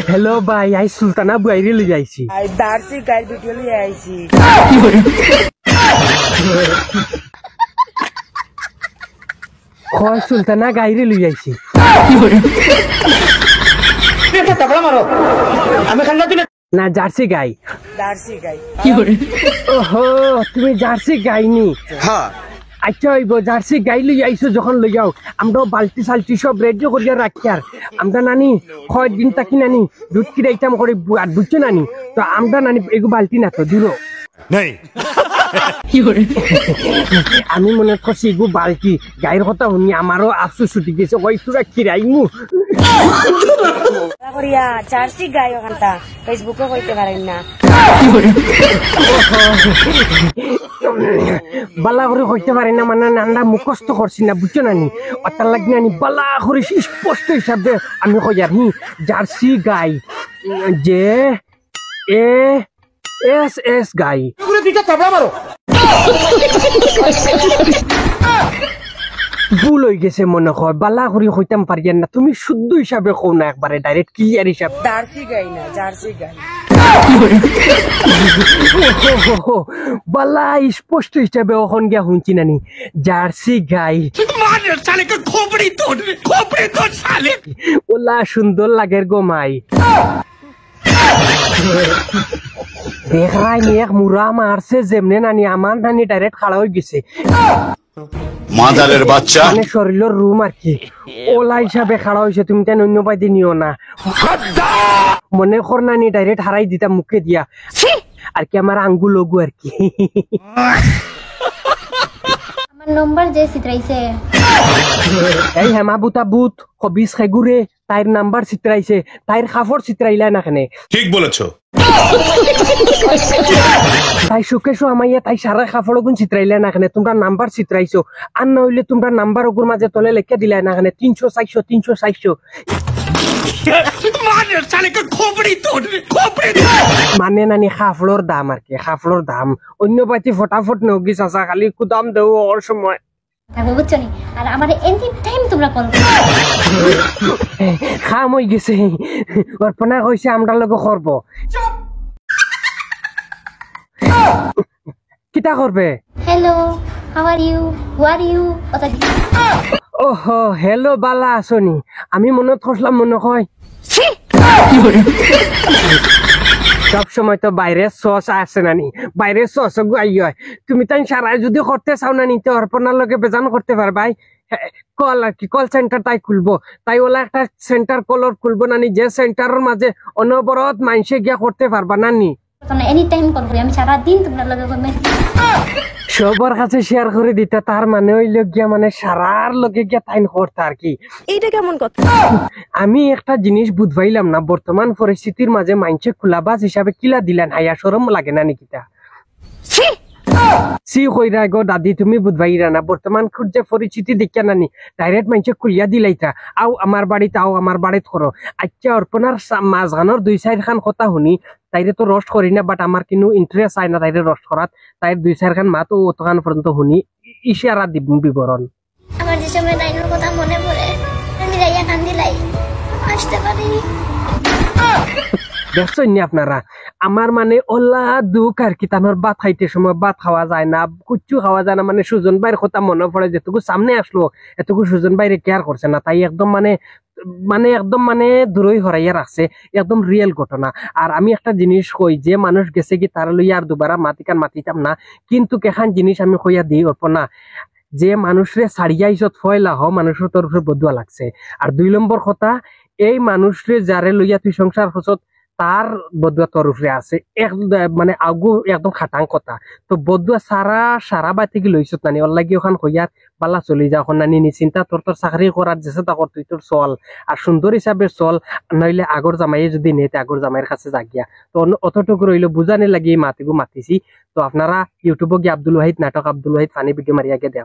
hello भाई आई सुल्ताना बुआरी ले जाइছি आई दारसी गाइड वीडियो ले आइছি खोय सुल्ताना गाइरे ले जाइছি এটা তবলা মারো আমি খান্না দিলে না জার্সি গাই দারসি গাই ওহো তুমি জার্সি গাই নি হ্যাঁ আচ্ছা ওই জার্সি গাই লই আইছো যখন লই যাও আমরা বালতি সালতি সব রেডি করিয়া রাখি আর আমরা নানি কয় দিন তাকি নানি দুধ কিরাইতাম করে আর বুঝছো নানি তো আমরা নানি এগো বালতি না তো দূর নেই আমি মনে করছি এগো বালতি গাইর কথা শুনি আমারও আসু ছুটি গেছে ওই তোরা কিরাইমু করিয়া জার্সি গাই ওখানটা ফেসবুকে কইতে পারেন না বালা করে হইতে পারে না মানে আমরা মুখস্থ করছি না বুঝছো নানি অতার লাগি নানি বালা করে স্পষ্ট হিসাবে আমি কই আর জার্সি গাই যে এ এস এস গাই পুরো দিকে তবলা মারো ভুল হয়ে গেছে মনে হয় বালা করে হইতাম পারি না তুমি শুদ্ধ হিসাবে কও না একবারে ডাইরেক্ট ক্লিয়ার হিসাব দারসি গাই না জার্সি গাই বালা স্পষ্ট হিসাবে ওখান গিয়া শুনছি নানি জার্সি গাই ওলা সুন্দর লাগের গো মাই দেখ রাই মেঘ মুরা মারছে যেমনে নানি আমার নানি ডাইরেক্ট খাড়া হয়ে গেছে মাদারের বাচ্চা মানে শরীরের রুম আর কি ওলা হিসাবে খাড়া হয়েছে তুমি তাই অন্য পাইতে নিও না মনে কর নানি ডাইরেক্ট হারাই দিতাম মুখে দিয়া আর কি আমার আঙ্গুল লগু আর কি আমার নম্বর যে চিত্রাইছে এই হেমা বুতা বুত হবিস খেগুরে তাইর নাম্বার চিত্রাইছে তাইর খাফর চিত্রাইলা না কেনে ঠিক বলেছো তাই সুকেশো আমাইয়া তাই সারা খাফড় গুণ চিত্রাইলা না কেনে তোমরা নাম্বার চিত্রাইছো আর না হইলে তোমরা নাম্বার ওগুর মাঝে তলে লেখা দিলা না কেনে 300 400 মানে নানি খাফড়র দাম আর কি খাফড়র দাম অন্য পাতি ফটাফট নগিস আসা খালি কুদাম দেও ওর সময় থাকবো বুঝছো নি আর আমার এনি টাইম তোমরা কল খাম হয়ে গেছে অর্পণা কইছে আমরা লগে করব কিটা করবে hello how are you who are you কথা ওহো হ্যালো বালা আসনি আমি মনে করলাম মনে হয় সব সময় তো বাইরের সস আসে নানি বাইরের সস গুয়াই হয় তুমি তাই সারাই যদি করতে চাও না নিতে অর্পণার লগে বেজান করতে পারবাই কল আর কি কল সেন্টার তাই খুলবো তাই ওলা একটা সেন্টার কলর খুলবো নানি যে সেন্টারের মাঝে অনবরত মাইনসে গিয়া করতে পারবা নানি তোমরা এনি টাইম কল করি আমি সারা দিন তোমরা লগে কমে সবার কাছে শেয়ার করে দিতে তার মানে হইল গিয়া মানে সারার লগে গিয়া তাইন করতে আর কি এইটা কেমন কথা আমি একটা জিনিস বুঝবাইলাম না বর্তমান পরিস্থিতির মাঝে মাইনসে খোলাবাজ হিসাবে কিলা দিলেন হাইয়া শরম লাগে না নিকিতা সি কইরা গো দাদি তুমি বুঝবাইরা না বর্তমান যে পরিস্থিতি দেখিয়া নানি ডাইরেক্ট মাইনসে খুলিয়া দিলাইতা আও আমার বাড়িতে আও আমার বাড়িতে করো আচ্ছা অর্পণার মাঝখানোর 2-4 খান কথা শুনি তাইরে তো রোস্ট করি না বাট আমার কিন্তু ইন্টারেস্ট হয় না তাইরে রোস্ট করাত তাইর 2-4 খান মাত ও অতখান পর্যন্ত শুনি ইশারা দিব বিবরণ আমার যে সময় দাইনোর কথা মনে পড়ে আমি রাইয়া কান্দিলাই আসতে পারি দেখছেন নি আপনারা আমার মানে ওলা দুঃখ আর কি তানোর ভাত খাইতে সময় ভাত খাওয়া যায় না কুচ্ছু খাওয়া যায় না মানে সুজন ভাইয়ের কথা মনে পড়ে যেটুকু সামনে আসলো এটুকু সুজন ভাইরে কেয়ার করছে না তাই একদম মানে দূরই হরাইয়া রাখছে একদম রিয়েল ঘটনা আর আমি একটা জিনিস কই যে মানুষ গেছে কি তারা লইয়া আর দুবারা মাতিতাম না কিন্তু কেখান জিনিস আমি কইয়া দিই অর্পণা যে মানুষরে ছাড়িয়া ইসত ফয়লা হ মানুষের তরফে বদুয়া লাগছে আর 2 নম্বর কথা এই মানুষরে যারে লইয়া তুই সংসার হসত তার বদুয়া তোর উপরে আছে মানে আগু একদম খাটাং কথা তো বদুয়া সারা বাতি কি লইছত নানি ওর লাগি ওখান কইয়ার বালা চলি যা ওখান নানি চিন্তা তোর চাকরি করার যে চেষ্টা কর তুই তোর চল আর সুন্দর হিসাবে চল নইলে আগর জামাইয়ে যদি নেতে আগর জামাইয়ের কাছে জাগিয়া তো অতটুকু রইলো বুঝানি লাগি মাতিছি তো আপনারা ইউটিউবে গিয়ে আব্দুল ওয়াহিদ নাটক আব্দুল ওয়াহিদ ফানি ভিডিও মারিয়া গিয়ে দেন